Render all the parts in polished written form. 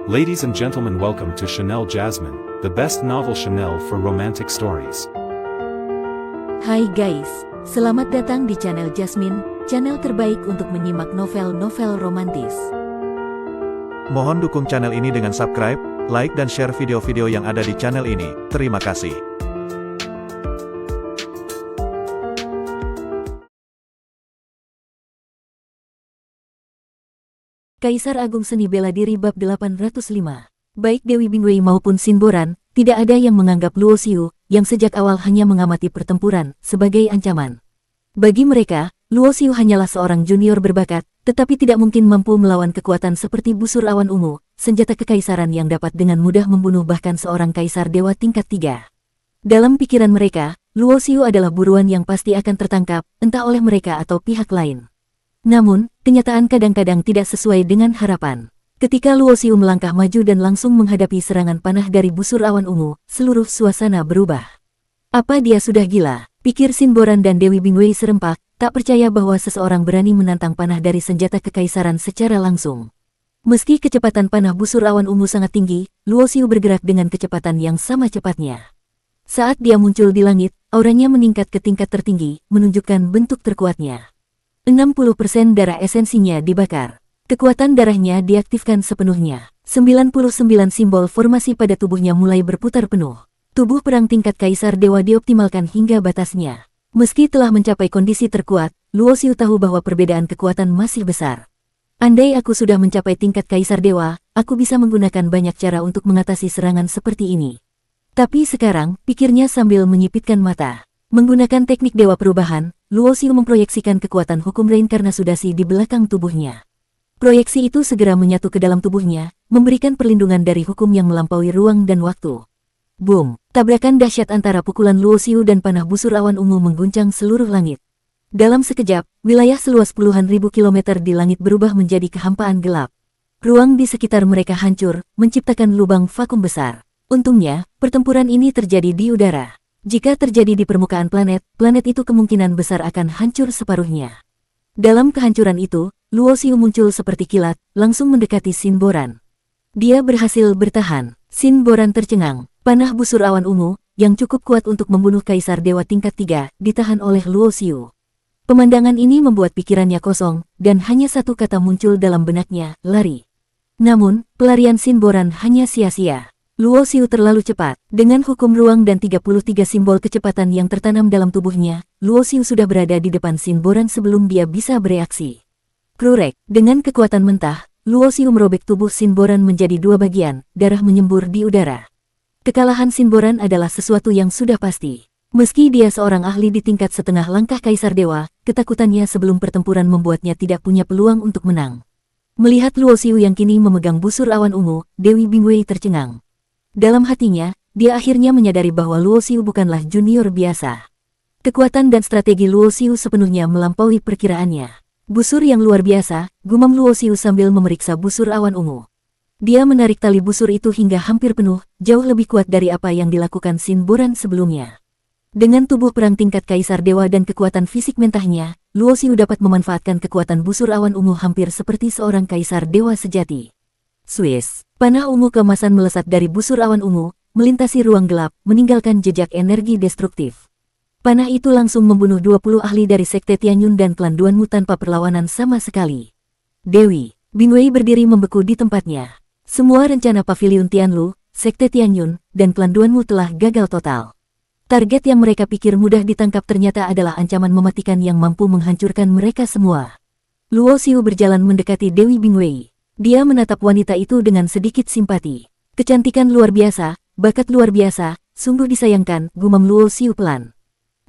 Ladies and gentlemen, welcome to Chanel Jasmine, the best novel Chanel for romantic stories. Hai guys, selamat datang di channel Jasmine, channel terbaik untuk menyimak novel-novel romantis. Mohon dukung channel ini dengan subscribe, like dan share video-video yang ada di channel ini. Terima kasih. Kaisar Agung Seni Bela Diri Bab 805. Baik Dewi Bingwei maupun Sin Boran, tidak ada yang menganggap Luo Xiu, yang sejak awal hanya mengamati pertempuran, sebagai ancaman. Bagi mereka, Luo Xiu hanyalah seorang junior berbakat, tetapi tidak mungkin mampu melawan kekuatan seperti busur awan ungu, senjata kekaisaran yang dapat dengan mudah membunuh bahkan seorang kaisar dewa tingkat 3. Dalam pikiran mereka, Luo Xiu adalah buruan yang pasti akan tertangkap, entah oleh mereka atau pihak lain. Namun, kenyataan kadang-kadang tidak sesuai dengan harapan. Ketika Luo Xiu melangkah maju dan langsung menghadapi serangan panah dari busur awan ungu, seluruh suasana berubah. Apa dia sudah gila? Pikir Sin Boran dan Dewi Bingwei serempak, tak percaya bahwa seseorang berani menantang panah dari senjata kekaisaran secara langsung. Meski kecepatan panah busur awan ungu sangat tinggi, Luo Xiu bergerak dengan kecepatan yang sama cepatnya. Saat dia muncul di langit, auranya meningkat ke tingkat tertinggi, menunjukkan bentuk terkuatnya. 60% darah esensinya dibakar. Kekuatan darahnya diaktifkan sepenuhnya. 99 simbol formasi pada tubuhnya mulai berputar penuh. Tubuh perang tingkat kaisar dewa dioptimalkan hingga batasnya. Meski telah mencapai kondisi terkuat, Luo Xiu tahu bahwa perbedaan kekuatan masih besar. Andai aku sudah mencapai tingkat kaisar dewa, aku bisa menggunakan banyak cara untuk mengatasi serangan seperti ini. Tapi sekarang, pikirnya sambil menyipitkan mata. Menggunakan teknik dewa perubahan, Luo Xiu memproyeksikan kekuatan hukum reinkarnasudasi di belakang tubuhnya. Proyeksi itu segera menyatu ke dalam tubuhnya, memberikan perlindungan dari hukum yang melampaui ruang dan waktu. Boom! Tabrakan dahsyat antara pukulan Luo Xiu dan panah busur awan ungu mengguncang seluruh langit. Dalam sekejap, wilayah seluas puluhan ribu kilometer di langit berubah menjadi kehampaan gelap. Ruang di sekitar mereka hancur, menciptakan lubang vakum besar. Untungnya, pertempuran ini terjadi di udara. Jika terjadi di permukaan planet, planet itu kemungkinan besar akan hancur separuhnya. Dalam kehancuran itu, Luo Xiu muncul seperti kilat, langsung mendekati Sin Boran. Dia berhasil bertahan. Sin Boran tercengang. Panah busur awan ungu, yang cukup kuat untuk membunuh kaisar dewa tingkat 3, ditahan oleh Luo Xiu. Pemandangan ini membuat pikirannya kosong, dan hanya satu kata muncul dalam benaknya, lari. Namun, pelarian Sin Boran hanya sia-sia. Luo Xiu terlalu cepat. Dengan hukum ruang dan 33 simbol kecepatan yang tertanam dalam tubuhnya, Luo Xiu sudah berada di depan Sin Boran sebelum dia bisa bereaksi. Krurek, dengan kekuatan mentah, Luo Xiu merobek tubuh Sin Boran menjadi dua bagian, darah menyembur di udara. Kekalahan Sin Boran adalah sesuatu yang sudah pasti. Meski dia seorang ahli di tingkat setengah langkah kaisar dewa, ketakutannya sebelum pertempuran membuatnya tidak punya peluang untuk menang. Melihat Luo Xiu yang kini memegang busur awan ungu, Dewi Bingwei tercengang. Dalam hatinya, dia akhirnya menyadari bahwa Luo Xiu bukanlah junior biasa. Kekuatan dan strategi Luo Xiu sepenuhnya melampaui perkiraannya. Busur yang luar biasa, gumam Luo Xiu sambil memeriksa busur awan ungu. Dia menarik tali busur itu hingga hampir penuh, jauh lebih kuat dari apa yang dilakukan Sin Boran sebelumnya. Dengan tubuh perang tingkat kaisar dewa dan kekuatan fisik mentahnya, Luo Xiu dapat memanfaatkan kekuatan busur awan ungu hampir seperti seorang kaisar dewa sejati. Swiss. Panah ungu keemasan melesat dari busur awan ungu, melintasi ruang gelap, meninggalkan jejak energi destruktif. Panah itu langsung membunuh 20 ahli dari Sekte Tianyun dan klan Duanmu tanpa perlawanan sama sekali. Dewi Bingwei berdiri membeku di tempatnya. Semua rencana Paviliun Tianlu, Sekte Tianyun, dan klan Duanmu telah gagal total. Target yang mereka pikir mudah ditangkap ternyata adalah ancaman mematikan yang mampu menghancurkan mereka semua. Luo Xiu berjalan mendekati Dewi Bingwei. Dia menatap wanita itu dengan sedikit simpati. Kecantikan luar biasa, bakat luar biasa, sungguh disayangkan, gumam Luo Xiu pelan.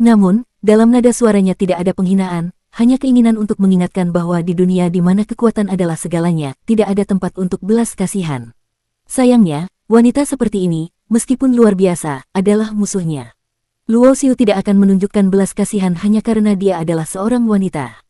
Namun, dalam nada suaranya tidak ada penghinaan, hanya keinginan untuk mengingatkan bahwa di dunia di mana kekuatan adalah segalanya, tidak ada tempat untuk belas kasihan. Sayangnya, wanita seperti ini, meskipun luar biasa, adalah musuhnya. Luo Xiu tidak akan menunjukkan belas kasihan hanya karena dia adalah seorang wanita.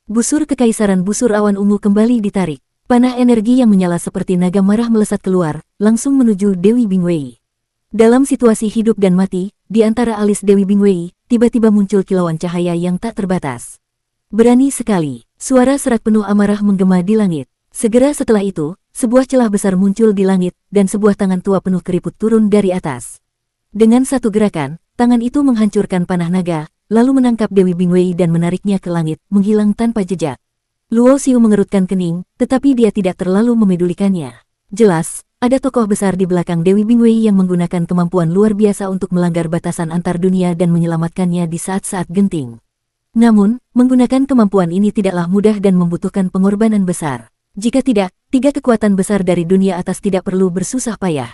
Busur kekaisaran busur awan ungu kembali ditarik. Panah energi yang menyala seperti naga marah melesat keluar, langsung menuju Dewi Bingwei. Dalam situasi hidup dan mati, di antara alis Dewi Bingwei, tiba-tiba muncul kilauan cahaya yang tak terbatas. Berani sekali, suara serak penuh amarah menggema di langit. Segera setelah itu, sebuah celah besar muncul di langit, dan sebuah tangan tua penuh keriput turun dari atas. Dengan satu gerakan, tangan itu menghancurkan panah naga, lalu menangkap Dewi Bingwei dan menariknya ke langit, menghilang tanpa jejak. Luo Xiu mengerutkan kening, tetapi dia tidak terlalu memedulikannya. Jelas, ada tokoh besar di belakang Dewi Bingwei yang menggunakan kemampuan luar biasa untuk melanggar batasan antar dunia dan menyelamatkannya di saat-saat genting. Namun, menggunakan kemampuan ini tidaklah mudah dan membutuhkan pengorbanan besar. Jika tidak, 3 kekuatan besar dari dunia atas tidak perlu bersusah payah.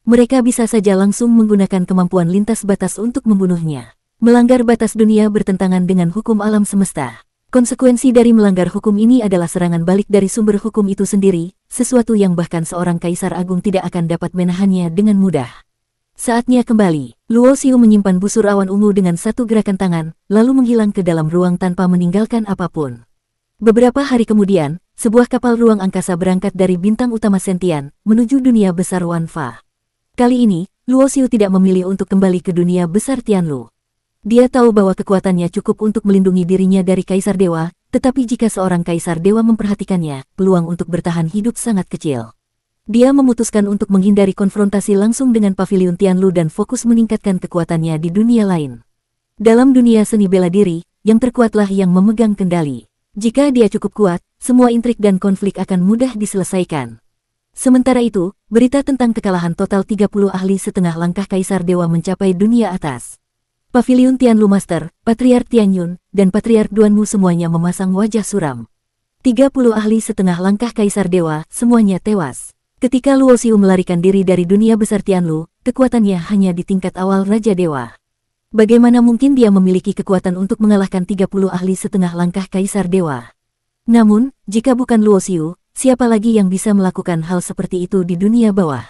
Mereka bisa saja langsung menggunakan kemampuan lintas batas untuk membunuhnya. Melanggar batas dunia bertentangan dengan hukum alam semesta. Konsekuensi dari melanggar hukum ini adalah serangan balik dari sumber hukum itu sendiri, sesuatu yang bahkan seorang kaisar agung tidak akan dapat menahannya dengan mudah. Saatnya kembali, Luo Xiu menyimpan busur awan ungu dengan satu gerakan tangan, lalu menghilang ke dalam ruang tanpa meninggalkan apapun. Beberapa hari kemudian, sebuah kapal ruang angkasa berangkat dari bintang utama Sentian, menuju dunia besar Wanfa. Kali ini, Luo Xiu tidak memilih untuk kembali ke dunia besar Tianlu. Dia tahu bahwa kekuatannya cukup untuk melindungi dirinya dari Kaisar Dewa, tetapi jika seorang Kaisar Dewa memperhatikannya, peluang untuk bertahan hidup sangat kecil. Dia memutuskan untuk menghindari konfrontasi langsung dengan Paviliun Tianlu dan fokus meningkatkan kekuatannya di dunia lain. Dalam dunia seni bela diri, yang terkuatlah yang memegang kendali. Jika dia cukup kuat, semua intrik dan konflik akan mudah diselesaikan. Sementara itu, berita tentang kekalahan total 30 ahli setengah langkah Kaisar Dewa mencapai dunia atas. Paviliun Tianlu Master, Patriark Tianyun, dan Patriark Duanmu semuanya memasang wajah suram. 30 ahli setengah langkah Kaisar Dewa, semuanya tewas. Ketika Luo Xiu melarikan diri dari dunia besar Tianlu, kekuatannya hanya di tingkat awal Raja Dewa. Bagaimana mungkin dia memiliki kekuatan untuk mengalahkan 30 ahli setengah langkah Kaisar Dewa? Namun, jika bukan Luo Xiu, siapa lagi yang bisa melakukan hal seperti itu di dunia bawah?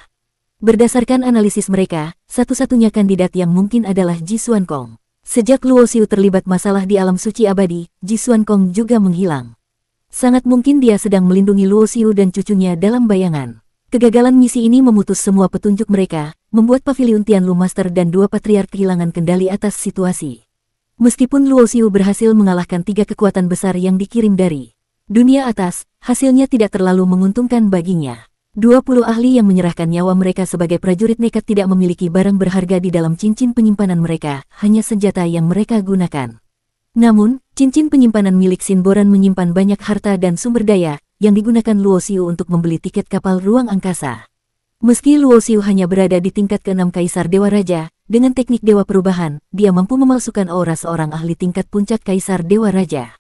Berdasarkan analisis mereka, satu-satunya kandidat yang mungkin adalah Ji Xuankong. Sejak Luo Xiu terlibat masalah di alam suci abadi, Ji Xuankong juga menghilang. Sangat mungkin dia sedang melindungi Luo Xiu dan cucunya dalam bayangan. Kegagalan misi ini memutus semua petunjuk mereka, membuat Paviliun Tianlu Master dan 2 Patriark kehilangan kendali atas situasi. Meskipun Luo Xiu berhasil mengalahkan 3 kekuatan besar yang dikirim dari dunia atas, hasilnya tidak terlalu menguntungkan baginya. 20 ahli yang menyerahkan nyawa mereka sebagai prajurit nekat tidak memiliki barang berharga di dalam cincin penyimpanan mereka, hanya senjata yang mereka gunakan. Namun, cincin penyimpanan milik Sinboran menyimpan banyak harta dan sumber daya, yang digunakan Luo Xiu untuk membeli tiket kapal ruang angkasa. Meski Luo Xiu hanya berada di tingkat ke-6 Kaisar Dewa Raja, dengan teknik Dewa Perubahan, dia mampu memalsukan aura seorang ahli tingkat puncak Kaisar Dewa Raja.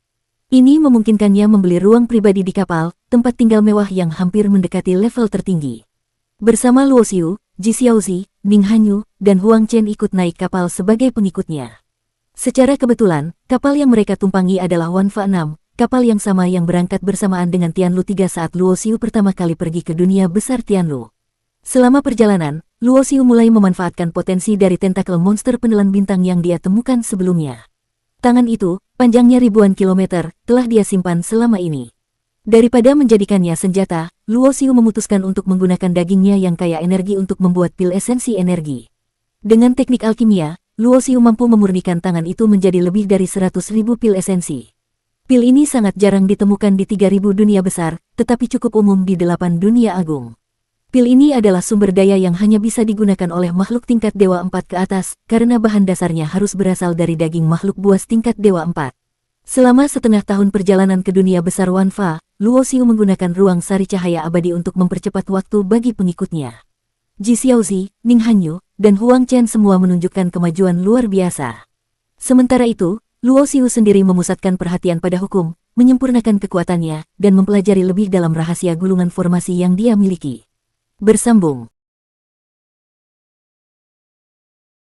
Ini memungkinkannya membeli ruang pribadi di kapal, tempat tinggal mewah yang hampir mendekati level tertinggi. Bersama Luo Xiu, Ji Xiaozi, Ning Hanyu, dan Huang Chen ikut naik kapal sebagai pengikutnya. Secara kebetulan, kapal yang mereka tumpangi adalah Wanfa 6, kapal yang sama yang berangkat bersamaan dengan Tianlu 3 saat Luo Xiu pertama kali pergi ke dunia besar Tianlu. Selama perjalanan, Luo Xiu mulai memanfaatkan potensi dari tentakel monster penelan bintang yang dia temukan sebelumnya. Tangan itu, panjangnya ribuan kilometer, telah dia simpan selama ini. Daripada menjadikannya senjata, Luo Xiu memutuskan untuk menggunakan dagingnya yang kaya energi untuk membuat pil esensi energi. Dengan teknik alkimia, Luo Xiu mampu memurnikan tangan itu menjadi lebih dari 100.000 pil esensi. Pil ini sangat jarang ditemukan di 3.000 dunia besar, tetapi cukup umum di 8 dunia agung. Pil ini adalah sumber daya yang hanya bisa digunakan oleh makhluk tingkat Dewa 4 ke atas, karena bahan dasarnya harus berasal dari daging makhluk buas tingkat Dewa 4. Selama setengah tahun perjalanan ke dunia besar Wanfa, Luo Xiu menggunakan ruang sari cahaya abadi untuk mempercepat waktu bagi pengikutnya. Ji Xiaozi, Ning Hanyu, dan Huang Chen semua menunjukkan kemajuan luar biasa. Sementara itu, Luo Xiu sendiri memusatkan perhatian pada hukum, menyempurnakan kekuatannya, dan mempelajari lebih dalam rahasia gulungan formasi yang dia miliki. Bersambung.